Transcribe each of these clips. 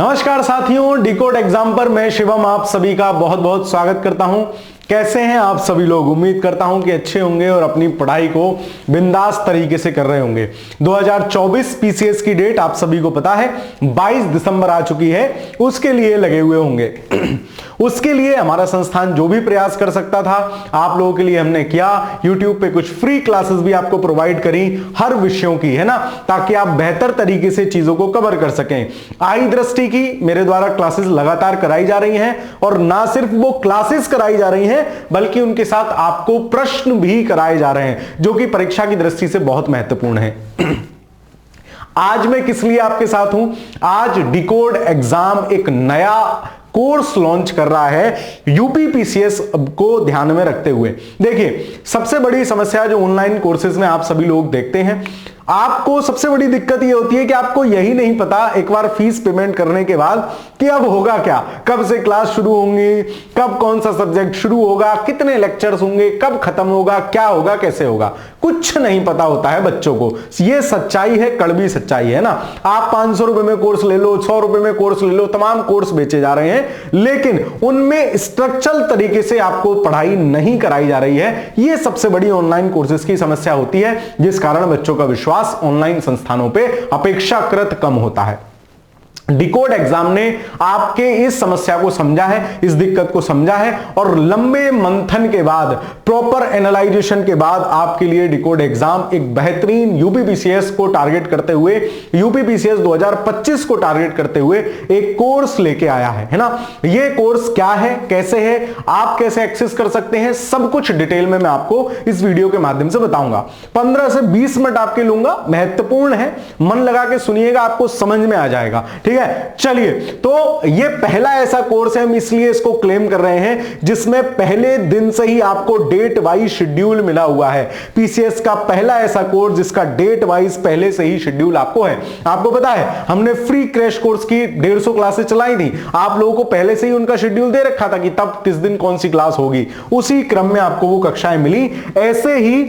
नमस्कार साथियों, decode exam पर मैं शिवम आप सभी का बहुत बहुत स्वागत करता हूं। कैसे हैं आप सभी लोग? उम्मीद करता हूं कि अच्छे होंगे और अपनी पढ़ाई को बिंदास तरीके से कर रहे होंगे। 2024 पीसीएस की डेट आप सभी को पता है 22 दिसंबर आ चुकी है, उसके लिए लगे हुए होंगे। उसके लिए हमारा संस्थान जो भी प्रयास कर सकता था आप लोगों के लिए हमने किया। YouTube पे कुछ फ्री क्लासेस भी आपको प्रोवाइड करी हर विषयों की, है ना, ताकि आप बेहतर तरीके से चीजों को कवर कर सकें। आई दृष्टि की मेरे द्वारा क्लासेस लगातार कराई जा रही हैं और ना सिर्फ वो क्लासेस कराई जा रही हैं बल्कि उनके साथ आपको प्रश्न भी कराए जा रहे हैं, जो कि परीक्षा की दृष्टि से बहुत महत्वपूर्ण है। आज मैं किस लिए आपके साथ हूं? आज डिकोड एग्जाम एक नया कोर्स लॉन्च कर रहा है यूपी पीसीएस को ध्यान में रखते हुए। देखिए, सबसे बड़ी समस्या जो ऑनलाइन कोर्सेज में आप सभी लोग देखते हैं, आपको सबसे बड़ी दिक्कत यह होती है कि आपको यही नहीं पता एक बार फीस पेमेंट करने के बाद कि अब होगा क्या, कब से क्लास शुरू होंगी, कब कौन सा सब्जेक्ट शुरू होगा, कितने लेक्चर्स होंगे, कब खत्म होगा, क्या होगा, कैसे होगा, कुछ नहीं पता होता है बच्चों को। यह सच्चाई है, कड़वी सच्चाई है ना। आप 500 रुपए में कोर्स ले लो, 100 रुपए में कोर्स ले लो, तमाम कोर्स बेचे जा रहे हैं, लेकिन उनमें स्ट्रक्चरल तरीके से आपको पढ़ाई नहीं कराई जा रही है। यह सबसे बड़ी ऑनलाइन कोर्सेज की समस्या होती है, जिस कारण बच्चों का विश्वास ऑनलाइन संस्थानों पे अपेक्षाकृत कम होता है। डिकोड एग्जाम ने आपके इस समस्या को समझा है, इस दिक्कत को समझा है और लंबे मंथन के बाद, प्रॉपर एनालाइजेशन के बाद आपके लिए डिकोड एग्जाम एक बेहतरीन यूपीपीसीएस को टारगेट करते हुए, यूपीपीसीएस 2025 को टारगेट करते हुए एक कोर्स लेके आया है ना। यह कोर्स क्या है, कैसे है, आप कैसे एक्सेस कर सकते हैं, सब कुछ डिटेल में मैं आपको इस वीडियो के माध्यम से बताऊंगा। 15 से 20 मिनट आपके लूंगा, महत्वपूर्ण है, मन लगा के सुनिएगा, आपको समझ में आ जाएगा। ठीक है, चलिए, तो ये पहला ऐसा कोर्स है, हम इसलिए इसको क्लेम कर रहे हैं जिसमें पहले दिन से ही आपको डेट वाइज शेड्यूल मिला हुआ है। पीसीएस का पहला ऐसा कोर्स जिसका डेट वाइज पहले से ही शेड्यूल आपको है। आपको पता है हमने फ्री क्रैश कोर्स की 150 क्लासेस चलाई थी, आप लोगों को पहले से ही उनका शेड्यूल दे रखा था कि तब किस दिन कौन सी क्लास होगी, उसी क्रम में आपको वो कक्षाएं मिली। ऐसे ही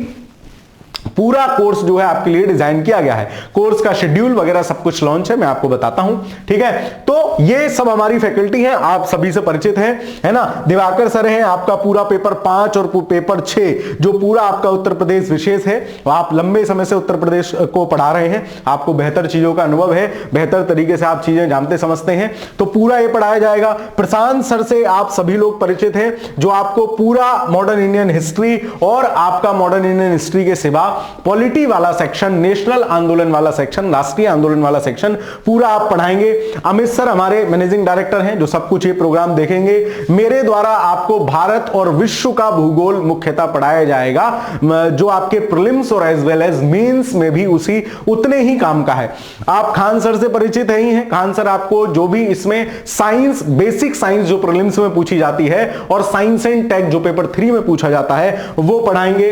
पूरा कोर्स जो है आपके लिए डिजाइन किया गया है। कोर्स का शेड्यूल वगैरह सब कुछ लॉन्च है, मैं आपको बताता हूं। ठीक है, तो ये सब हमारी फैकल्टी है, आप सभी से परिचित हैं, है ना। दिवाकर सर हैं, आपका पूरा पेपर 5 और पेपर 6 जो पूरा आपका उत्तर प्रदेश विशेष है, आप लंबे समय से उत्तर प्रदेश को पढ़ा रहे हैं, आपको बेहतर चीजों का अनुभव है, बेहतर तरीके से आप चीजें जानते समझते हैं, तो पूरा ये पढ़ाया जाएगा। प्रशांत सर से आप सभी लोग परिचित हैं, जो आपको पूरा मॉडर्न इंडियन हिस्ट्री और आपका मॉडर्न इंडियन हिस्ट्री के सिवा पॉलिटी वाला सेक्शन, नेशनल आंदोलन वाला सेक्शन, राष्ट्रीय आंदोलन वाला सेक्शन पूरा आप पढ़ाएंगे। अमित सर हमारे मैनेजिंग डायरेक्टर हैं, जो सब कुछ ये प्रोग्राम देखेंगे। मेरे द्वारा आपको भारत और विश्व का भूगोल मुख्यतः पढ़ाया जाएगा, जो आपके प्रीलिम्स और एज वेल एज मेंस में भी उतने ही काम का है। आप खान सर से परिचित ही हैं। खान सर आपको जो भी इसमें साइंस, बेसिक साइंस जो प्रीलिम्स में पूछी जाती है और साइंस एंड टेक जो पेपर 3 में पूछा जाता है वो पढ़ाएंगे।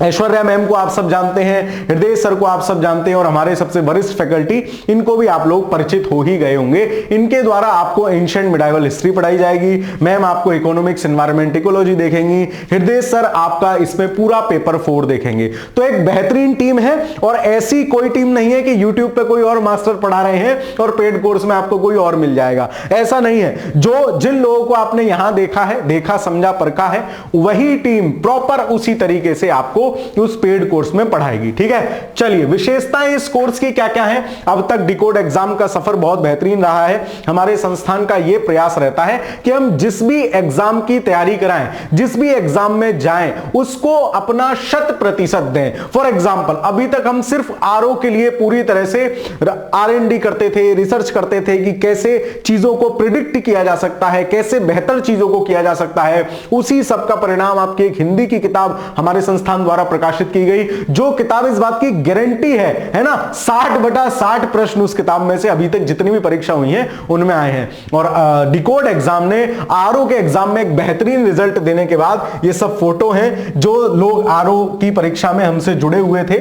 ऐश्वर्या मैम को आप सब जानते हैं, हृदय सर को आप सब जानते हैं और हमारे सबसे वरिष्ठ फैकल्टी, इनको भी आप लोग परिचित हो ही गए होंगे। इनके द्वारा आपको एंशिएंट मिडाइवल हिस्ट्री पढ़ाई जाएगी। मैम आपको इकोनॉमिक्स, एनवायरमेंट, इकोलॉजी देखेंगी। हृदय सर आपका इसमें पूरा पेपर 4 देखेंगे। तो एक बेहतरीन टीम है और ऐसी कोई टीम नहीं है कि यूट्यूब पे कोई और मास्टर पढ़ा रहे हैं और पेड कोर्स में आपको कोई और मिल जाएगा, ऐसा नहीं है। जो जिन लोगों को आपने यहां देखा है, देखा समझा परखा है, वही टीम प्रॉपर उसी तरीके से आपको उस पेड कोर्स में पढ़ाएगी। ठीक है, चलिए, विशेषताएं इस कोर्स की क्या क्या हैं? अब तक डिकोड एग्जाम का सफर बहुत बेहतरीन रहा है। हमारे संस्थान का यह प्रयास रहता है कि हम जिस भी एग्जाम की तैयारी कराएं, जिस भी एग्जाम में जाएं, उसको अपना 100% दें। फॉर एग्जाम्पल, अभी तक हम सिर्फ आरओ के लिए पूरी तरह से R&D करते थे, रिसर्च करते थे कि कैसे चीजों को प्रिडिक्ट किया जा सकता है, कैसे बेहतर चीजों को किया जा सकता है। उसी सब का परिणाम आपकी एक हिंदी की किताब हमारे संस्थान द्वारा प्रकाशित की गई, जो किताब इस बात की गारंटी है ना, 60/60 प्रश्न उस किताब में से अभी तक जितनी भी परीक्षा हुई है उनमें आए हैं। और डिकोड एग्जाम ने आरओ के एग्जाम में एक बेहतरीन रिजल्ट देने के बाद, ये सब फोटो हैं जो लोग आरओ की परीक्षा में हमसे जुड़े हुए थे,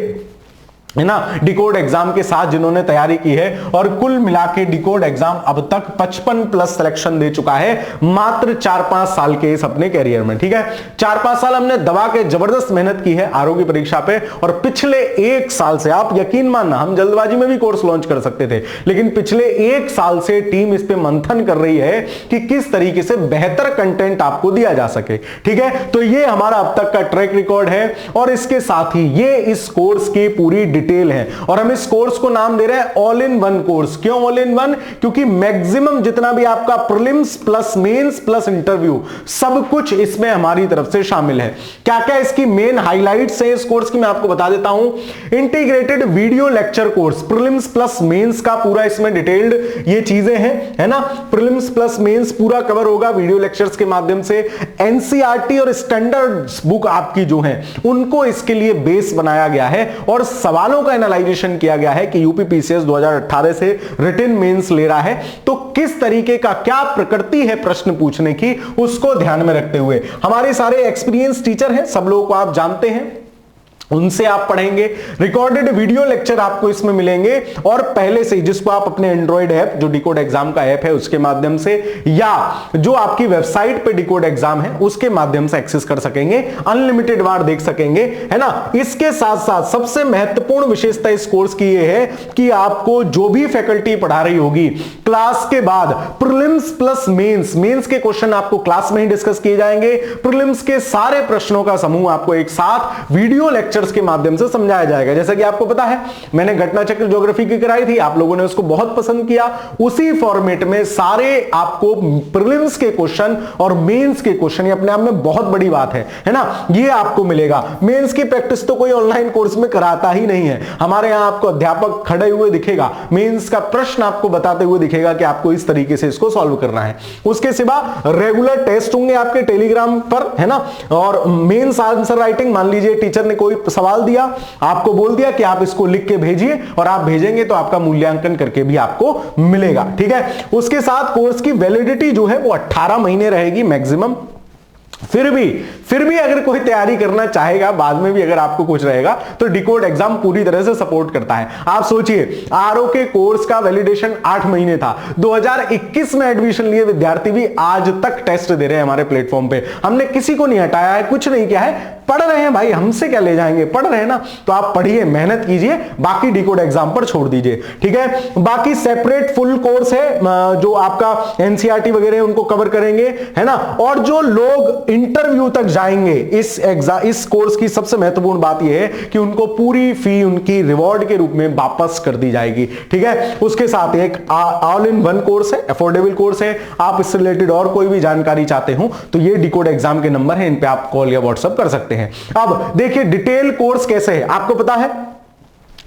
है ना, डिकोड एग्जाम के साथ जिन्होंने तैयारी की है, और कुल मिला के डिकोड एग्जाम अब तक 55 प्लस सिलेक्शन दे चुका है मात्र 4-5 साल के इस अपने कैरियर में। ठीक है, 4-5 साल हमने दबा के जबरदस्त मेहनत की है आरओ की परीक्षा पे, और पिछले 1 साल से, आप यकीन मानना, हम जल्दबाजी में भी कोर्स लॉन्च कर सकते थे, लेकिन पिछले 1 साल से टीम इस पे मंथन कर रही है कि किस तरीके से बेहतर कंटेंट आपको दिया जा सके। ठीक है, तो ये हमारा अब तक का ट्रैक रिकॉर्ड है, और इसके साथ ही ये इस कोर्स की पूरी डिटेल है, और हम इस कोर्स को नाम दे रहे हैं ऑल इन वन कोर्स। क्यों ऑल इन वन? क्योंकि मैक्सिमम जितना भी आपका prelims plus mains plus interview सब कुछ इसमें हमारी तरफ से शामिल है। क्या क्या इसकी मेन हाइलाइट्स है इस कोर्स की, मैं आपको बता देता हूं। Integrated video lecture course, prelims plus mains का पूरा इसमें डिटेल्ड ये चीजें हैं, है ना, प्रीलिम्स प्लस मेंस पूरा कवर होगा वीडियो लेक्चर्स के माध्यम से। एनसीईआरटी और स्टैंडर्ड बुक आपकी जो है उनको इसके लिए बेस बनाया गया है, और सवालों का एनालाइजेशन किया गया है कि यूपीपीसीएस 2018 से रिटन मेंस ले रहा है, तो किस तरीके का क्या प्रकृति है प्रश्न पूछने की, उसको ध्यान में रखते हुए हमारे सारे एक्सपीरियंस टीचर हैं, सब लोगों को आप जानते हैं, उनसे आप पढ़ेंगे। रिकॉर्डेड वीडियो लेक्चर आपको इसमें मिलेंगे, और पहले से जिसको आप अपने एंड्रॉइड ऐप जो डिकोड एग्जाम का ऐप है उसके माध्यम से, या जो आपकी वेबसाइट पे डिकोड एग्जाम है उसके माध्यम से एक्सेस कर सकेंगे, अनलिमिटेड बार देख सकेंगे, है ना। इसके साथ साथ सबसे महत्वपूर्ण विशेषता इस कोर्स की यह है कि आपको जो भी फैकल्टी पढ़ा रही होगी क्लास के बाद प्रीलिम्स प्लस मेंस के क्वेश्चन आपको क्लास में ही डिस्कस किए जाएंगे, प्रीलिम्स के सारे प्रश्नों का समूह आपको एक साथ वीडियो लेक्चर के माध्यम से समझाया जाएगा। जैसा कि आपको पता है मैंने घटना चक्र ज्योग्राफी की कराई थी, आप लोगों ने उसको बहुत पसंद किया, उसी फॉर्मेट में सारे आपको प्रीलिम्स के क्वेश्चन और मेंस के क्वेश्चन, ये अपने आप में बहुत बड़ी बात है ना, ये आपको मिलेगा। मेंस की प्रैक्टिस तो कोई ऑनलाइन कोर्स में कराता ही नहीं है, हमारे यहां आपको अध्यापक खड़े हुए दिखेगा, मेंस का प्रश्न आपको बताते हुए दिखेगा कि आपको इस तरीके से इसको सॉल्व करना है। उसके सिवा रेगुलर टेस्ट होंगे आपके टेलीग्राम पर, है ना, और मेंस आंसर राइटिंग, मान लीजिए टीचर ने कोई सवाल दिया, आपको बोल दिया कि आप इसको लिख के भेजिए, और आप भेजेंगे तो आपका मूल्यांकन करके भी आपको मिलेगा। ठीक है, उसके साथ कोर्स की वैलिडिटी जो है वो 18 महीने रहेगी मैक्सिमम। फिर भी अगर कोई तैयारी करना चाहेगा, बाद में भी अगर आपको कुछ रहेगा, तो डिकोड एग्जाम पूरी तरह से सपोर्ट करता है। आप सोचिए आरओ के कोर्स का वैलिडेशन 8 महीने था, 2021 में एडमिशन लिए विद्यार्थी भी आज तक टेस्ट दे रहे हैं हमारे प्लेटफॉर्म पे, हमने किसी को नहीं हटाया है, कुछ नहीं किया है, पढ़ रहे हैं भाई, हमसे क्या ले जाएंगे, पढ़ रहे हैं ना, तो आप पढ़िए, मेहनत कीजिए, बाकी डिकोड एग्जाम पर छोड़ दीजिए। ठीक है, बाकी सेपरेट फुल कोर्स है जो आपका एनसीईआरटी वगैरह उनको कवर करेंगे, है ना, और जो लोग इंटरव्यू तक जाएंगे इस कोर्स की सबसे महत्वपूर्ण बात यह है कि उनको पूरी फी उनकी रिवॉर्ड के रूप में वापस कर दी जाएगी। ठीक है, उसके साथ एक ऑल इन वन कोर्स है, अफोर्डेबल कोर्स है। आप इससे रिलेटेड और कोई भी जानकारी चाहते हो तो ये डिकोड एग्जाम के नंबर है, इन पे आप कॉल या व्हाट्सएप कर सकते हैं। अब देखिए डिटेल कोर्स कैसे है, आपको पता है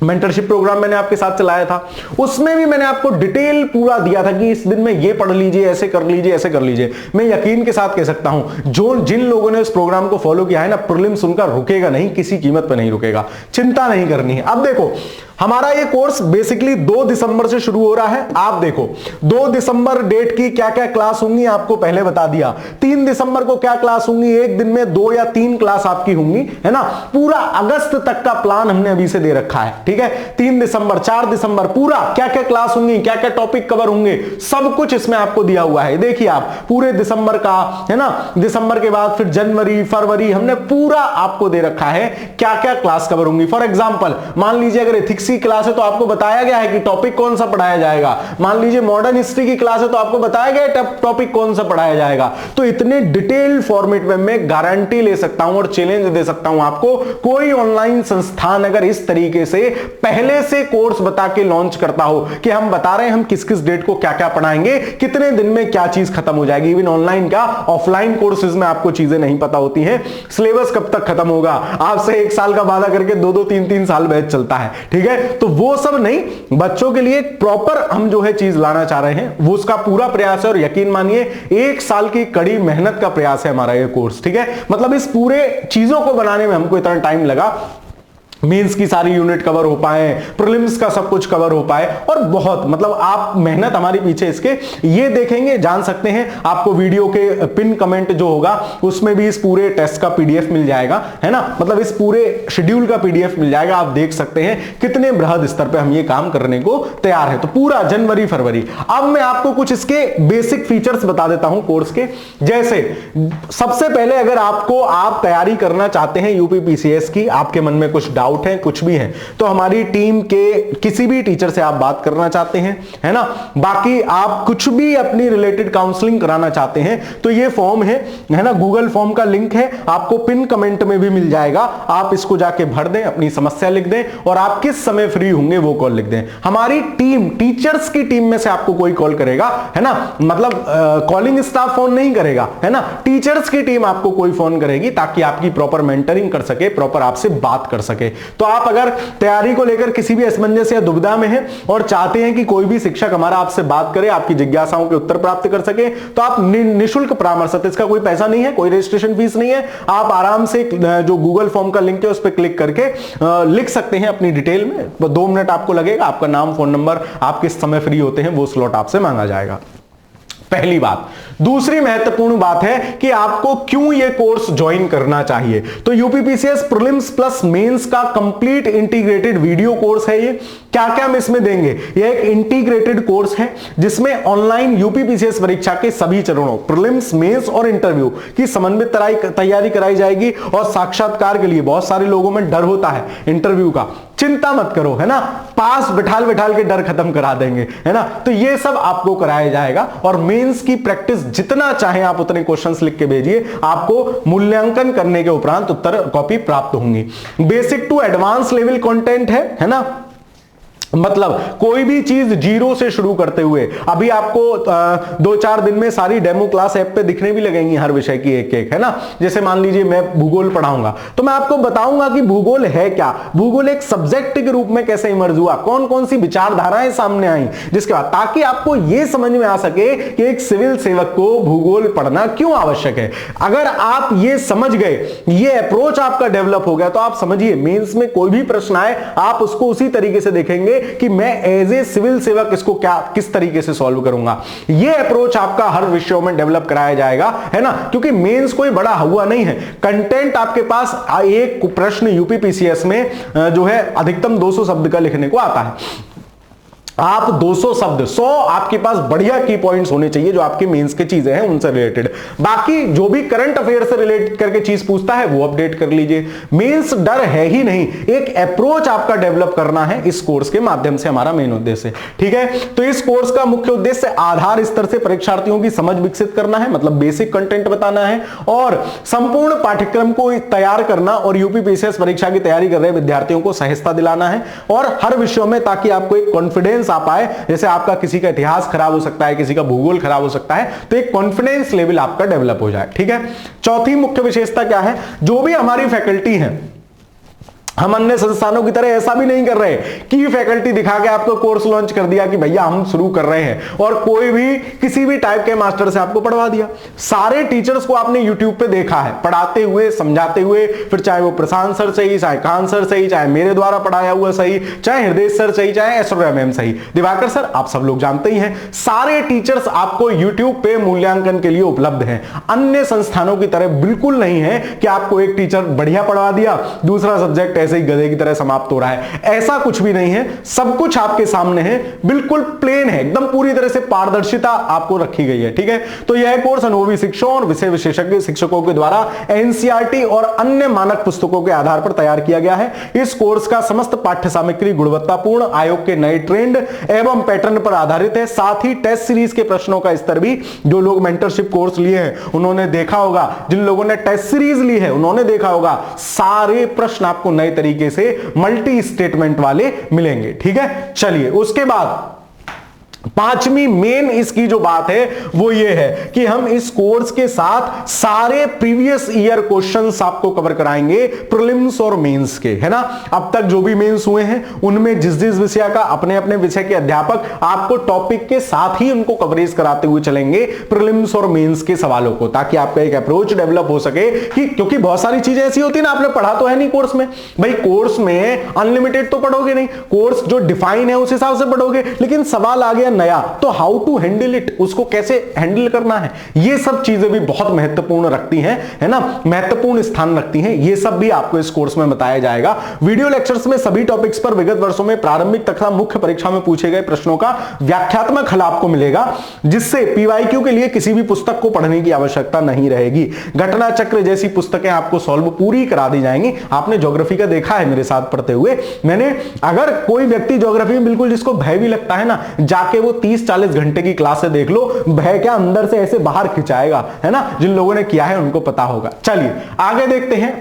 मेंटरशिप प्रोग्राम मैंने आपके साथ चलाया था, उसमें भी मैंने आपको डिटेल पूरा दिया था कि इस दिन में ये पढ़ लीजिए, ऐसे कर लीजिए, ऐसे कर लीजिए। मैं यकीन के साथ कह सकता हूं जिन लोगों ने इस प्रोग्राम को फॉलो किया है ना, प्रीलिम्स उनका रुकेगा नहीं, किसी कीमत पे नहीं रुकेगा, चिंता नहीं करनी है। अब देखो हमारा ये कोर्स बेसिकली 2 दिसंबर से शुरू हो रहा है। आप देखो 2 दिसंबर डेट की क्या क्या क्लास होंगी आपको पहले बता दिया, 3 दिसंबर को क्या क्लास होंगी, एक दिन में 2 या 3 क्लास आपकी होंगी, है ना। पूरा अगस्त तक का प्लान हमने अभी से दे रखा है। ठीक है, 3 दिसंबर 4 दिसंबर पूरा क्या क्या क्लास होंगी, क्या क्या टॉपिक कवर होंगे, सब कुछ इसमें आपको दिया हुआ है। देखिए आप पूरे दिसंबर का, है ना, दिसंबर के बाद फिर जनवरी फरवरी हमने पूरा आपको दे रखा है क्या क्या क्लास कवर होंगी। फॉर एग्जाम्पल मान लीजिए अगर एथिक्स की क्लास है तो आपको बताया गया है कि टॉपिक कौन सा पढ़ाया जाएगा, मान लीजिए मॉडर्न हिस्ट्री की क्लास है तो आपको बताया गया है टॉपिक कौन सा पढ़ाया जाएगा। तो इतने डिटेल्ड फॉर्मेट में मैं गारंटी ले सकता हूं और चैलेंज दे सकता हूं आपको, कोई ऑनलाइन संस्थान अगर इस तरीके से पहले से कोर्स बता के लॉन्च करता हो कि हम बता रहे हैं हम किस किस डेट को क्या क्या पढ़ाएंगे, कितने दिन में क्या चीज खत्म हो जाएगी। इवन ऑनलाइन का ऑफलाइन कोर्सेज में आपको चीजें नहीं पता होती हैं, सिलेबस कब तक खत्म होगा, आपसे 1 साल का वादा करके 2-2 3-3 साल बैच चलता है। ठीक है, तो वो सब नहीं, बच्चों के लिए प्रॉपर हम जो है चीज लाना चाह रहे हैं, वो उसका पूरा प्रयास है। और यकीन मानिए 1 साल की कड़ी मेहनत का प्रयास है हमारा ये कोर्स। ठीक है, मतलब इस पूरे चीजों को बनाने में हमको इतना टाइम लगा, मेंस की सारी यूनिट कवर हो पाए, प्रीलिम्स का सब कुछ कवर हो पाए, और बहुत मतलब आप मेहनत हमारी पीछे इसके ये देखेंगे, जान सकते हैं। आपको वीडियो के पिन कमेंट जो होगा उसमें भी इस पूरे टेस्ट का पीडीएफ मिल जाएगा, है ना, मतलब इस पूरे शेड्यूल का पीडीएफ मिल जाएगा। आप देख सकते हैं कितने बृहद स्तर पे हम ये काम करने को तैयार है। तो पूरा जनवरी फरवरी। अब मैं आपको कुछ इसके बेसिक फीचर्स बता देता हूं कोर्स के। जैसे सबसे पहले अगर आप तैयारी करना चाहते हैं यूपीपीसीएस की, आपके मन में कुछ डाउट है, कुछ भी है, तो हमारी टीम के किसी भी टीचर से आप बात करना चाहते हैं, है ना, बाकी आप कुछ भी अपनी रिलेटेड काउंसलिंग कराना चाहते हैं, तो ये फॉर्म है ना, गूगल फॉर्म का लिंक है, आपको पिन कमेंट में भी मिल जाएगा। आप इसको जाके भर दें, अपनी समस्या लिख दें, और आप किस समय फ्री होंगे वो कॉल लिख दें। हमारी टीम, टीचर्स की टीम में से आपको कोई कॉल करेगा, है ना, मतलब कॉलिंग स्टाफ फोन नहीं करेगा, है ना, टीचर्स की टीम आपको कोई फोन करेगी, ताकि आपकी प्रॉपर मेंटरिंग कर सके, प्रॉपर आपसे बात कर सके। तो आप अगर तैयारी को लेकर किसी भी असमंजस या दुविधा में हैं और चाहते हैं कि कोई भी शिक्षक हमारा आपसे बात करे, आपकी जिज्ञासाओं के उत्तर प्राप्त कर सके, तो आप निःशुल्क परामर्श, इसका कोई पैसा नहीं है, कोई रजिस्ट्रेशन फीस नहीं है, आप आराम से जो गूगल फॉर्म का लिंक है उस पर क्लिक करके लिख सकते हैं अपनी डिटेल में। 2 मिनट आपको लगेगा, आपका नाम, फोन नंबर, आप किस समय फ्री होते हैं वो स्लॉट आपसे मांगा जाएगा। पहली बात। दूसरी महत्वपूर्ण बात है कि आपको क्यों यह कोर्स ज्वाइन करना चाहिए। तो यूपीपीसीएस प्रीलिम्स प्लस मेंस का कंप्लीट इंटीग्रेटेड वीडियो कोर्स है। ये क्या क्या हम इसमें देंगे, यह एक इंटीग्रेटेड कोर्स है जिसमें ऑनलाइन यूपीपीसीएस परीक्षा के सभी चरणों, प्रीलिम्स, मेंस और इंटरव्यू की समन्वित तैयारी कराई जाएगी। और साक्षात्कार के लिए बहुत सारे लोगों में डर होता है इंटरव्यू का, चिंता मत करो, है ना, पास बिठाल बिठाल के डर खत्म करा देंगे, है ना। तो ये सब आपको कराया जाएगा। और मेंस की प्रैक्टिस जितना चाहे आप उतने क्वेश्चंस लिख के भेजिए, आपको मूल्यांकन करने के उपरांत उत्तर कॉपी प्राप्त होंगी। Basic to advance level content है ना, मतलब कोई भी चीज जीरो से शुरू करते हुए, अभी आपको 2-4 दिन में सारी डेमो क्लास ऐप पे दिखने भी लगेंगी हर विषय की एक एक, है ना। जैसे मान लीजिए मैं भूगोल पढ़ाऊंगा तो मैं आपको बताऊंगा कि भूगोल है क्या, भूगोल एक सब्जेक्ट के रूप में कैसे इमर्ज हुआ, कौन कौन सी विचारधाराएं सामने आई, जिसके बाद ताकि आपको यह समझ में आ सके कि एक सिविल सेवक को भूगोल पढ़ना क्यों आवश्यक है। अगर आप ये समझ गए, ये अप्रोच आपका डेवलप हो गया, तो आप समझिए मेंस में कोई भी प्रश्न आए आप उसको उसी तरीके से देखेंगे कि मैं एज ए सिविल सेवक इसको किस तरीके से सॉल्व करूंगा। यह अप्रोच आपका हर विषयों में डेवलप कराया जाएगा, है ना, क्योंकि मेंस कोई बड़ा हुआ नहीं है। कंटेंट आपके पास एक प्रश्न यूपीपीसीएस में जो है अधिकतम 200 शब्द का लिखने को आता है। आप 200 शब्द, 100 आपके पास बढ़िया की पॉइंट्स होने चाहिए जो आपके मेंस के चीजें हैं उनसे रिलेटेड। बाकी जो भी करंट अफेयर से रिलेट करके चीज पूछता है वो अपडेट कर लीजिए। मेंस डर है ही नहीं, एक अप्रोच आपका डेवलप करना है इस कोर्स के माध्यम से, हमारा मेन उद्देश्य, ठीक है। तो इस कोर्स का मुख्य उद्देश्य आधार स्तर से परीक्षार्थियों की समझ विकसित करना है, मतलब बेसिक कंटेंट बताना है, और संपूर्ण पाठ्यक्रम को तैयार करना और यूपीपीसीएस परीक्षा की तैयारी कर रहे विद्यार्थियों को सहजता दिलाना है, और हर विषयों में, ताकि आपको एक कॉन्फिडेंस आ पाए। जैसे आपका किसी का इतिहास खराब हो सकता है, किसी का भूगोल खराब हो सकता है, तो एक कॉन्फिडेंस लेवल आपका डेवलप हो जाए, ठीक है। चौथी मुख्य विशेषता क्या है, जो भी हमारी फैकल्टी है, हम अन्य संस्थानों की तरह ऐसा भी नहीं कर रहे कि फैकल्टी दिखा के आपको कोर्स लॉन्च कर दिया कि भैया हम शुरू कर रहे हैं, और कोई भी किसी भी टाइप के मास्टर से आपको पढ़वा दिया। सारे टीचर्स को आपने यूट्यूब पे देखा है पढ़ाते हुए, समझाते हुए, फिर चाहे वो प्रशांत सर सही, चाहे कान सर सही, चाहे मेरे द्वारा पढ़ाया हुआ सही, चाहे हृदय सर सही, चाहे ऐश्वर्या मैम सही, दिवाकर सर, आप सब लोग जानते ही हैं। सारे टीचर्स आपको यूट्यूब पे मूल्यांकन के लिए उपलब्ध हैं। अन्य संस्थानों की तरह बिल्कुल नहीं है कि आपको एक टीचर बढ़िया पढ़वा दिया, दूसरा सब्जेक्ट ऐसे ही गधे की तरह समाप्त हो रहा है, ऐसा कुछ भी नहीं है। सब कुछ आपके सामने है, बिल्कुल प्लेन है, एकदम पूरी तरह से पारदर्शिता आपको रखी गई है, ठीक है। तो यह कोर्स अनुभवी शिक्षकों और विषय विशेषज्ञ शिक्षकों के द्वारा एनसीईआरटी और अन्य मानक पुस्तकों के आधार पर तैयार किया गया है। इस कोर्स का समस्त पाठ्य सामग्री गुणवत्तापूर्ण, आयोग के नए ट्रेंड एवं पैटर्न पर आधारित है। साथ ही टेस्ट सीरीज के प्रश्नों का स्तर भी, जो लोग मेंटरशिप कोर्स लिए हैं उन्होंने देखा होगा, जिन लोगों ने टेस्ट सीरीज ली है उन्होंने देखा होगा, सारे प्रश्न आपको नए तरीके से मल्टी स्टेटमेंट वाले मिलेंगे, ठीक है। चलिए उसके बाद पांचवी मेन इसकी जो बात है वो ये है कि हम इस कोर्स के साथ सारे प्रीवियस ईयर क्वेश्चंस आपको कवर कराएंगे, प्रीलिम्स और मेंस के, है ना। अब तक जो भी मेंस हुए हैं उनमें जिस जिस विषय का अपने अपने विषय के अध्यापक आपको टॉपिक के साथ ही उनको कवरेज कराते हुए चलेंगे प्रीलिम्स और मेंस के सवालों को, ताकि आपका एक अप्रोच डेवलप हो सके। कि क्योंकि बहुत सारी चीजें ऐसी होती है ना, आपने पढ़ा तो है नहीं कोर्स में, भाई कोर्स में अनलिमिटेड तो पढ़ोगे नहीं, कोर्स जो डिफाइन है उस हिसाब से पढ़ोगे, लेकिन सवाल आ गया नया, तो हाउ टू हैंडल इट, उसको कैसे हैंडल करना है, ये सब चीजें भी बहुत महत्वपूर्ण रखती हैं, है ना, महत्वपूर्ण स्थान रखती हैं। ये सब भी आपको इस कोर्स में बताया जाएगा। वीडियो लेक्चर्स में सभी टॉपिक्स पर विगत वर्षों में प्रारंभिक तथा मुख्य परीक्षा में पूछे गए प्रश्नों का व्याख्यात्मक हल आपको मिलेगा, जिससे पीवाईक्यू के लिए किसी भी पुस्तक को पढ़ने की आवश्यकता नहीं रहेगी। घटना चक्र जैसी पुस्तकें आपको सॉल्व पूरी करा दी जाएंगी। आपने ज्योग्राफी का देखा है मेरे साथ पढ़ते हुए मैंने, अगर कोई व्यक्ति ज्योग्राफी में बिल्कुल जिसको भय भी लगता है ना, जाके वो 30-40 घंटे की क्लास से देख लो, भय क्या अंदर से ऐसे बाहर खिंचाएगा, है ना। जिन लोगों ने किया है उनको पता होगा। चलिए आगे देखते हैं।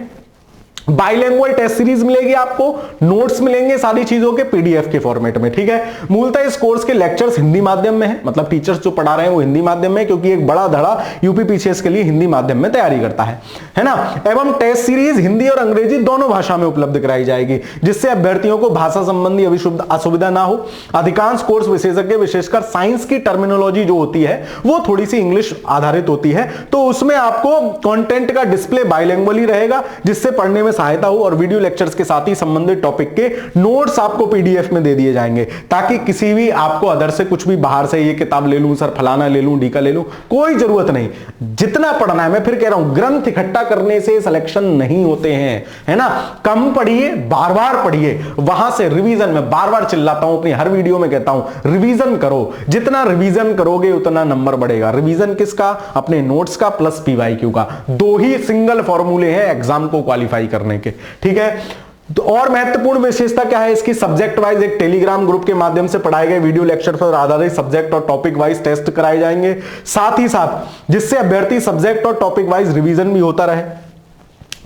बाइलिंगुअल टेस्ट सीरीज मिलेगी आपको, नोट्स मिलेंगे सारी चीजों के पीडीएफ के फॉर्मेट में, ठीक है। मूलतः इस कोर्स के लेक्चर्स हिंदी माध्यम में है, मतलब टीचर्स जो पढ़ा रहे हैं वो हिंदी माध्यम में, क्योंकि एक बड़ा धड़ा यूपीपीसीएस के लिए हिंदी माध्यम में तैयारी करता है ना। एवं टेस्ट सीरीज हिंदी और अंग्रेजी दोनों भाषा में उपलब्ध कराई जाएगी, जिससे अभ्यर्थियों को भाषा संबंधी असुविधा ना हो। अधिकांश कोर्स विशेषज्ञ, विशेषकर साइंस की टर्मिनोलॉजी जो होती है वो थोड़ी सी इंग्लिश आधारित होती है, तो उसमें आपको कंटेंट का डिस्प्ले बाइलिंगुअल ही रहेगा, जिससे पढ़ने में सहायता हो। और वीडियो लेक्चर्स के साथ ही संबंधित टॉपिक के नोट्स आपको पीडीएफ में दे दिए जाएंगे, ताकि किसी भी आपको अदर से कुछ भी बाहर से ये किताब ले लूं सर, फलाना ले लूं, ढीका ले लूं, कोई जरूरत नहीं। जितना पढ़ना है, मैं फिर कह रहा हूं, ग्रंथ इकट्ठा करने से सिलेक्शन नहीं होते हैं, है ना। कम पढ़िए, बार बार पढ़िए, वहां से रिवीजन में बार बार चिल्लाता हूं, अपनी हर वीडियो में कहता हूं रिवीजन करो। जितना रिवीजन करोगे उतना नंबर बढ़ेगा। रिवीजन किसका? अपने नोट्स का प्लस पीवाईक्यू का। दो ही सिंगल फॉर्मूले हैं एग्जाम को क्वालिफाई करने के, ठीक है। तो और महत्वपूर्ण विशेषता क्या है इसकी? सब्जेक्ट वाइज एक टेलीग्राम ग्रुप के माध्यम से पढ़ाए गए वीडियो लेक्चर पर आधारित सब्जेक्ट और टॉपिक वाइज टेस्ट कराए जाएंगे, साथ ही साथ जिससे अभ्यर्थी सब्जेक्ट और टॉपिक वाइज रिवीजन भी होता रहे।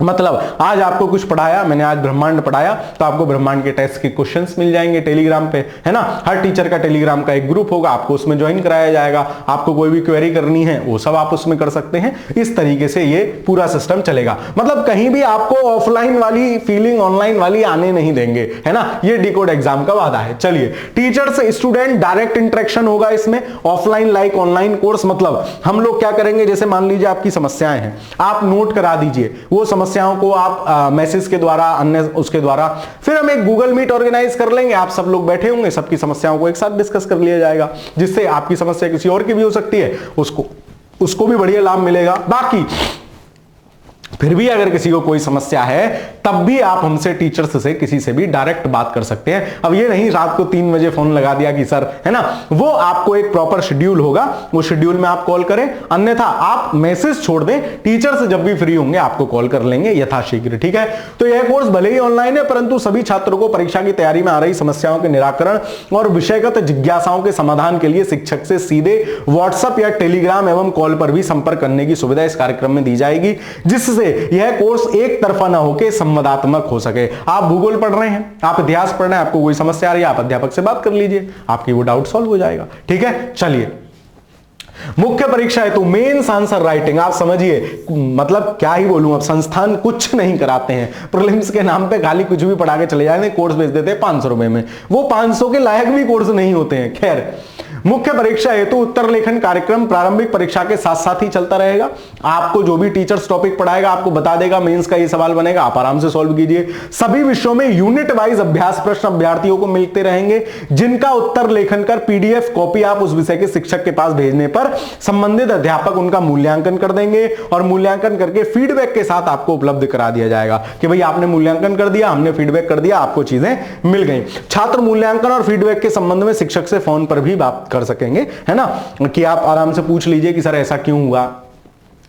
मतलब आज आपको कुछ पढ़ाया, मैंने आज ब्रह्मांड पढ़ाया, तो आपको ब्रह्मांड के टेस्ट के क्वेश्चंस मिल जाएंगे टेलीग्राम पे, है ना। हर टीचर का टेलीग्राम का एक ग्रुप होगा, आपको उसमें ज्वाइन कराया जाएगा। आपको कोई भी क्वेरी करनी है वो सब आप उसमें कर सकते हैं। इस तरीके से ये पूरा सिस्टम चलेगा। मतलब कहीं भी आपको ऑफलाइन वाली फीलिंग ऑनलाइन वाली आने नहीं देंगे, है ना। ये डिकोड एग्जाम का वादा है। चलिए, टीचर से स्टूडेंट डायरेक्ट इंटरेक्शन होगा इसमें, ऑफलाइन लाइक ऑनलाइन कोर्स। मतलब हम लोग क्या करेंगे, जैसे मान लीजिए आपकी समस्याएं हैं, आप नोट करा दीजिए वो समस्याओं को आप मैसेज के द्वारा, अन्य उसके द्वारा, फिर हम एक गूगल मीट ऑर्गेनाइज कर लेंगे, आप सब लोग बैठे होंगे, सबकी समस्याओं को एक साथ डिस्कस कर लिया जाएगा, जिससे आपकी समस्या किसी और की भी हो सकती है, उसको भी बढ़िया लाभ मिलेगा। बाकी फिर भी अगर किसी को कोई समस्या है तब भी आप हमसे, टीचर्स से, किसी से भी डायरेक्ट बात कर सकते हैं। अब ये नहीं रात को 3 बजे फोन लगा दिया कि सर, है ना, वो आपको एक प्रॉपर शेड्यूल होगा, वो शेड्यूल में आप कॉल करें, अन्यथा आप मैसेज छोड़ दें, टीचर से जब भी फ्री होंगे आपको कॉल कर लेंगे यथाशीघ्र, ठीक है। तो यह कोर्स भले ही ऑनलाइन है, परंतु सभी छात्रों को परीक्षा की तैयारी में आ रही समस्याओं के निराकरण और विषयगत जिज्ञासाओं के समाधान के लिए शिक्षक से सीधे व्हाट्सएप या टेलीग्राम एवं कॉल पर भी संपर्क करने की सुविधा इस कार्यक्रम में दी जाएगी, जिससे यह कोर्स एक तरफा ना होकर संवादात्मक हो सके। आप भूगोल पढ़ रहे हैं, आप इतिहास पढ़ रहे हैं, आपको कोई समस्या आ रही है, आप अध्यापक से बात कर लीजिए, आपकी वो डाउट सॉल्व हो जाएगा, ठीक है। चलिए, मुख्य परीक्षा हेतु मेंस आंसर राइटिंग, आप समझिए, मतलब क्या ही बोलूं, अब संस्थान कुछ नहीं कराते हैं, प्रीलिम्स के नाम पे खाली कुछ भी पढ़ा के चले जाते हैं, कोर्स भेज देते हैं 500 रुपए में, वो 500 के लायक भी कोर्स नहीं होते हैं। खैर, मुख्य परीक्षा हेतु उत्तर लेखन कार्यक्रम प्रारंभिक परीक्षा के साथ साथ ही चलता रहेगा। आपको जो भी टीचर्स टॉपिक पढ़ाएगा आपको बता देगा मेंस का ये सवाल बनेगा, आप आराम से सॉल्व कीजिए। सभी विषयों में यूनिट वाइज अभ्यास प्रश्न अभ्यर्थियों को मिलते रहेंगे, जिनका उत्तर लेखन कर पीडीएफ कॉपी आप उस विषय के शिक्षक के पास भेजने पर संबंधित अध्यापक उनका मूल्यांकन कर देंगे, और मूल्यांकन करके फीडबैक के साथ आपको उपलब्ध करा दिया जाएगा कि भाई आपने मूल्यांकन कर दिया, हमने फीडबैक कर दिया, आपको चीजें मिल गई। छात्र मूल्यांकन और फीडबैक के संबंध में शिक्षक से फोन पर भी बात कर सकेंगे, है ना, कि आप आराम से पूछ लीजिए कि सर ऐसा क्यों हुआ,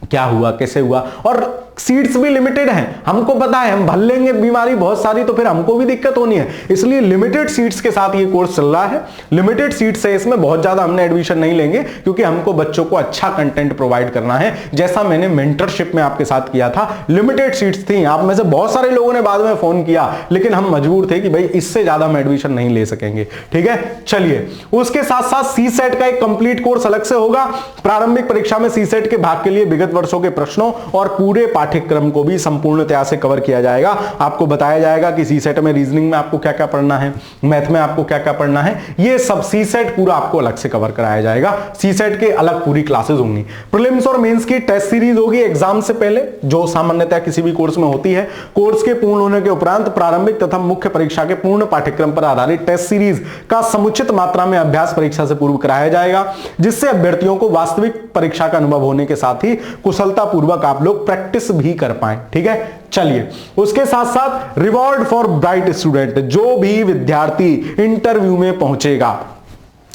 क्या हुआ, कैसे हुआ, और सीट्स भी लिमिटेड हैं, हमको पता है हम भर लेंगे बीमारी बहुत सारी तो फिर हमको भी दिक्कत होनी है, इसलिए लिमिटेड सीट्स के साथ ये कोर्स चल रहा है। लिमिटेड सीट्स है, इसमें बहुत ज्यादा हमने एडमिशन नहीं लेंगे क्योंकि हमको बच्चों को अच्छा कंटेंट प्रोवाइड करना है, जैसा मैंने मेंटरशिप में आपके साथ किया था। लिमिटेड सीट्स थी, आप में से बहुत सारे लोगों ने बाद में फोन किया, लेकिन हम मजबूर थे कि भाई इससे ज्यादा हम एडमिशन नहीं ले सकेंगे, ठीक है। चलिए, उसके साथ साथ सीसेट का एक कंप्लीट कोर्स अलग से होगा। प्रारंभिक परीक्षा में सीसेट के भाग के लिए विगत वर्षों के प्रश्नों और पूरे पाठ्यक्रम को भी संपूर्णतया से कवर किया जाएगा। आपको बताया जाएगा कि सीसेट में रीजनिंग में आपको क्या क्या पढ़ना है, मैथ में आपको क्या क्या पढ़ना है, ये सब सीसेट पूरा आपको अलग से कवर कराया जाएगा। सीसेट के अलग पूरी क्लासेस होंगी। प्रीलिम्स और मेंस की टेस्ट सीरीज होगी एग्जाम से पहले, जो सामान्यतः किसी भी कोर्स में होती है। कोर्स के पूर्ण होने के उपरांत प्रारंभिक तथा मुख्य परीक्षा के पूर्ण पाठ्यक्रम पर आधारित टेस्ट सीरीज का समुचित मात्रा में अभ्यास परीक्षा से पूर्व कराया जाएगा, जिससे अभ्यर्थियों को वास्तविक परीक्षा का अनुभव होने के साथ ही कुशलता पूर्वक आप लोग प्रैक्टिस भी कर पाए, ठीक है। चलिए, उसके साथ साथ रिवॉर्ड फॉर ब्राइट स्टूडेंट, जो भी विद्यार्थी इंटरव्यू में पहुंचेगा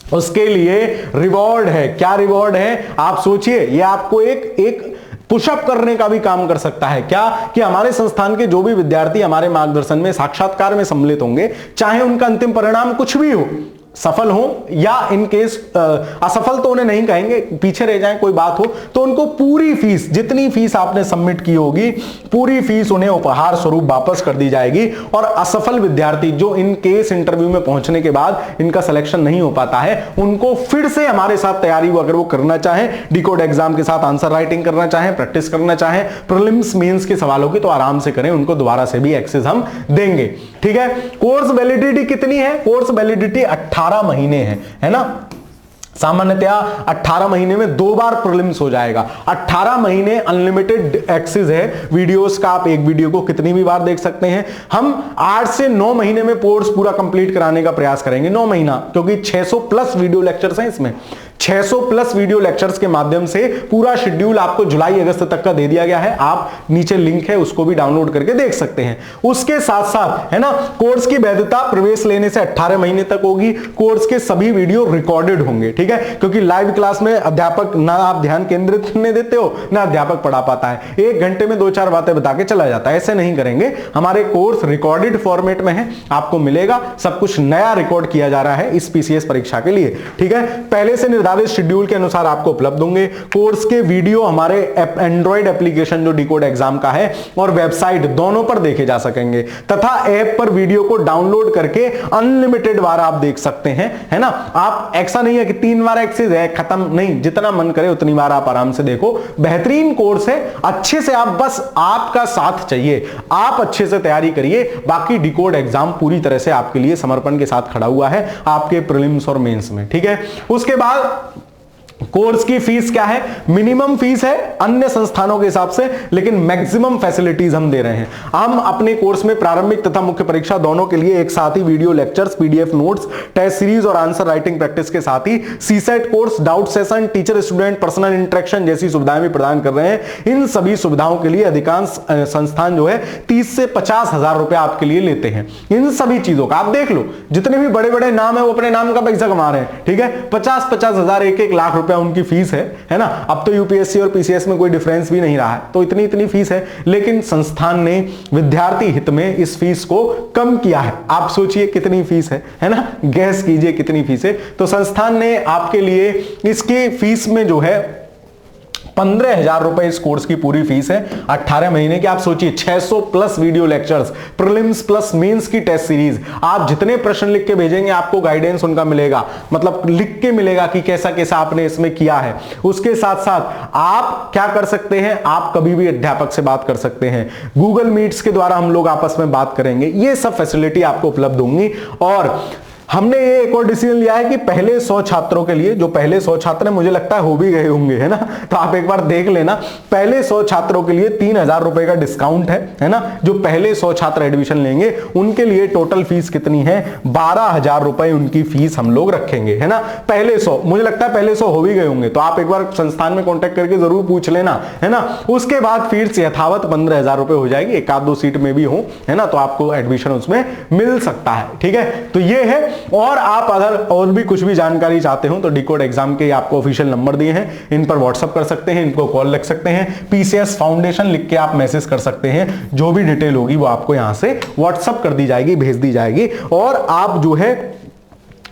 उसके लिए रिवॉर्ड है। क्या रिवॉर्ड है, आप सोचिए, ये आपको एक पुशअप करने का भी काम कर सकता है। क्या कि हमारे संस्थान के जो भी विद्यार्थी हमारे मार्गदर्शन में साक्षात्कार में सम्मिलित होंगे, चाहे उनका अंतिम परिणाम कुछ भी हो, सफल हो या इन केस असफल तो उन्हें नहीं कहेंगे, पीछे रह जाएं कोई बात हो, तो उनको पूरी फीस, जितनी फीस आपने सबमिट की होगी, पूरी फीस उन्हें उपहार स्वरूप वापस कर दी जाएगी। और असफल विद्यार्थी जो इन केस इंटरव्यू में पहुंचने के बाद इनका सिलेक्शन नहीं हो पाता है, उनको फिर से हमारे साथ तैयारी अगर वो करना चाहें, डिकोड एग्जाम के साथ आंसर राइटिंग करना चाहें, प्रैक्टिस करना चाहें, प्रीलिम्स मेंस के सवालों की, तो आराम से करें, उनको दोबारा से भी एक्सेस हम देंगे, ठीक है। कोर्स वैलिडिटी कितनी है, कोर्स वैलिडिटी 18 महीने है ना। सामान्यतया 18 महीने में 2 बार प्रीलिम्स हो जाएगा। 18 महीने अनलिमिटेड एक्सेस है वीडियोस का, आप एक वीडियो को कितनी भी बार देख सकते हैं। हम 8 से 9 महीने में कोर्स पूरा कंप्लीट कराने का प्रयास करेंगे, 9 महीना, क्योंकि 600 प्लस वीडियो लेक्चर्स हैं इसमें। 600 प्लस वीडियो लेक्चर्स के माध्यम से पूरा शेड्यूल आपको जुलाई अगस्त तक का दे दिया गया है। आप नीचे लिंक है उसको भी डाउनलोड करके देख सकते हैं। उसके साथ साथ है ना, कोर्स की वैधता प्रवेश लेने से 18 महीने तक होगी। कोर्स के सभी वीडियो रिकॉर्डेड होंगे, ठीक है, क्योंकि लाइव क्लास में अध्यापक ना आप ध्यान केंद्रित करने देते हो, ना अध्यापक पढ़ा पाता है। 1 घंटे में 2-4 बातें बता के चला जाता है, ऐसे नहीं करेंगे। हमारे कोर्स रिकॉर्डेड फॉर्मेट में है, आपको मिलेगा, सब कुछ नया रिकॉर्ड किया जा रहा है इस पीसीएस परीक्षा के लिए, ठीक है। पहले से निर्धारित शेड्यूल के अनुसार आपको उपलब्ध होंगे। कोर्स के वीडियो हमारे एंड्रॉइड एप्लीकेशन जो डिकोड एग्जाम का है और वेबसाइट दोनों पर देखे जा सकेंगे, तथा ऐप पर वीडियो को डाउनलोड करके अनलिमिटेड बार आप देख सकते हैं, है ना। आप ऐसा नहीं है कि 3 बार एक्सेस है खत्म, नहीं, जितना मन करे उतनी बार आप आराम से देखो। बेहतरीन कोर्स है, अच्छे से आप, बस आपका साथ चाहिए, आप अच्छे से तैयारी करिए। बाकी डिकोड एग्जाम पूरी तरह से आपके लिए समर्पण के साथ खड़ा हुआ है आपके प्रीलिम्स और मेंस में, ठीक है। उसके बाद कोर्स की फीस क्या है, मिनिमम फीस है अन्य संस्थानों के हिसाब से, लेकिन मैक्सिमम फैसिलिटीज हम दे रहे हैं। हम अपने कोर्स में प्रारंभिक तथा मुख्य परीक्षा दोनों के लिए एक साथ ही video lectures, PDF notes, test series और आंसर राइटिंग प्रैक्टिस के साथ ही CSAT course, doubt session, teacher student personal interaction जैसी सुविधाएं भी प्रदान कर रहे हैं। इन सभी सुविधाओं के लिए अधिकांश संस्थान जो है 30 से 50 हजार रुपए आपके लिए लेते हैं। इन सभी चीजों का आप देख लो, जितने भी बड़े बड़े नाम है वो अपने नाम का पैसा कमा रहे हैं, ठीक है। 50-50 हजार, 1-1 लाख रुपया उनकी फीस है ना। अब तो यूपीएससी और पीसीएस में कोई डिफरेंस भी नहीं रहा है, तो इतनी फीस है, लेकिन संस्थान ने विद्यार्थी हित में इस फीस को कम किया है। आप सोचिए कितनी फीस है ना, गैस कीजिए कितनी फीस है। तो संस्थान ने आपके लिए इसकी फीस में जो है 15,000 रुपए इस कोर्स की पूरी फीस है 18 महीने की। आप सोचिए 600 plus video lectures, prelims plus mains की टेस्ट सीरीज, आप जितने प्रश्न लिख के भेजेंगे आपको गाइडेंस उनका मिलेगा, मतलब लिख के मिलेगा कि कैसा कैसा आपने इसमें किया है। उसके साथ साथ आप क्या कर सकते हैं, आप कभी भी अध्यापक से बात कर सकते हैं, गूगल मीट्स के द्वारा हम लोग आपस में बात करेंगे, ये सब फैसिलिटी आपको उपलब्ध होंगी। और हमने ये एक और डिसीजन लिया है कि पहले 100 छात्रों के लिए, जो पहले 100 छात्र मुझे लगता है हो भी गए होंगे, है ना, तो आप एक बार देख लेना, पहले 100 छात्रों के लिए 3,000 रुपए का डिस्काउंट है ना। जो पहले 100 छात्र एडमिशन लेंगे उनके लिए टोटल फीस कितनी है, 12,000 रुपए उनकी फीस हम लोग रखेंगे, है ना। पहले 100, मुझे लगता है पहले 100 हो भी गए होंगे, तो आप एक बार संस्थान में कॉन्टेक्ट करके जरूर पूछ लेना, है ना। उसके बाद फीस यथावत 15,000 रुपए हो जाएगी, 1-2 सीट में भी हो, है ना, तो आपको एडमिशन उसमें मिल सकता है, ठीक है। तो ये है और आप अगर और भी कुछ भी जानकारी चाहते हो तो डिकोड एग्जाम के आपको ऑफिशियल नंबर दिए हैं, इन पर व्हाट्सअप कर सकते हैं, इनको कॉल लग सकते हैं, पीसीएस फाउंडेशन लिख के आप मैसेज कर सकते हैं, जो भी डिटेल होगी वो आपको यहां से व्हाट्सअप कर दी जाएगी, भेज दी जाएगी। और आप जो है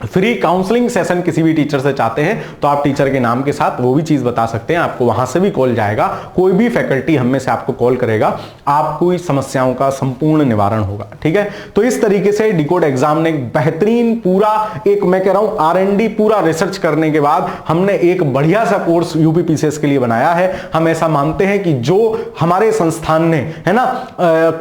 फ्री काउंसलिंग सेशन किसी भी टीचर से चाहते हैं तो आप टीचर के नाम के साथ वो भी चीज बता सकते हैं, आपको वहां से भी कॉल जाएगा, कोई भी फैकल्टी हम में से आपको कॉल करेगा, आपको समस्याओं का संपूर्ण निवारण होगा। ठीक है, तो इस तरीके से डिकोड एग्जाम ने बेहतरीन पूरा एक मैं कह रहा हूं आर&डी पूरा रिसर्च करने के बाद हमने एक बढ़िया सा कोर्स यूपी पीसीएस के लिए बनाया है। हम ऐसा मानते हैं कि जो हमारे संस्थान ने है ना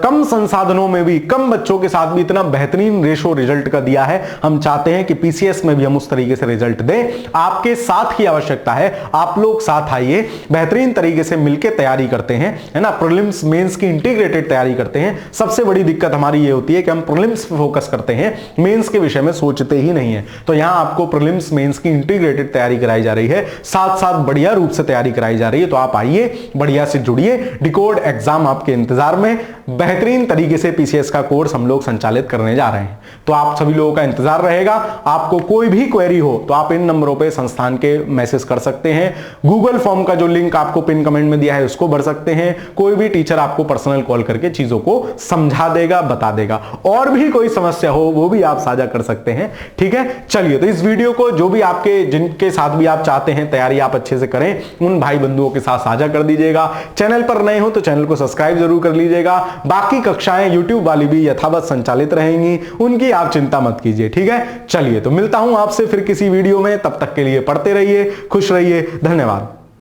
कम संसाधनों में भी कम बच्चों के साथ भी इतना बेहतरीन रेशो रिजल्ट का दिया है, हम चाहते हैं कि पीसीएस में भी हम उस तरीके से रिजल्ट दें। आपके साथ की आवश्यकता है, आप लोग साथ आइए, बेहतरीन तरीके से मिलकर तैयारी करते हैं, है ना, प्रीलिम्स मेंस की इंटीग्रेटेड तैयारी करते हैं। सबसे बड़ी दिक्कत हमारी ये होती है कि हम प्रीलिम्स पे फोकस करते हैं, मेंस के विषय में सोचते ही नहीं है। तो यहां आपको प्रीलिम्स मेंस की इंटीग्रेटेड तैयारी कराई जा रही है, साथ साथ बढ़िया रूप से तैयारी कराई जा रही है। तो आप आइए, बढ़िया से जुड़िए, डिकोड एग्जाम आपके इंतजार में, बेहतरीन तरीके से पीसीएस का कोर्स हम लोग संचालित करने जा रहे हैं। तो आप सभी लोगों का इंतजार रहेगा। आपको कोई भी क्वेरी हो तो आप इन नंबरों पे संस्थान के मैसेज कर सकते हैं, गूगल फॉर्म का जो लिंक आपको पिन कमेंट में दिया है उसको भर सकते हैं, कोई भी टीचर आपको पर्सनल कॉल करके चीजों को समझा देगा, बता देगा। और भी कोई समस्या हो वो भी आप साझा कर सकते हैं। ठीक है, चलिए, तो इस वीडियो को जो भी आपके जिनके साथ भी आप चाहते हैं तैयारी आप अच्छे से करें, उन भाई बंधुओं के साथ साझा कर दीजिएगा। चैनल पर नए हो तो चैनल को सब्सक्राइब जरूर कर लीजिएगा। बाकी कक्षाएं यूट्यूब वाली भी यथावत संचालित रहेंगी, उनकी आप चिंता मत कीजिए। ठीक है, चलिए, तो मिलता हूं आपसे फिर किसी वीडियो में, तब तक के लिए पढ़ते रहिए, खुश रहिए, धन्यवाद।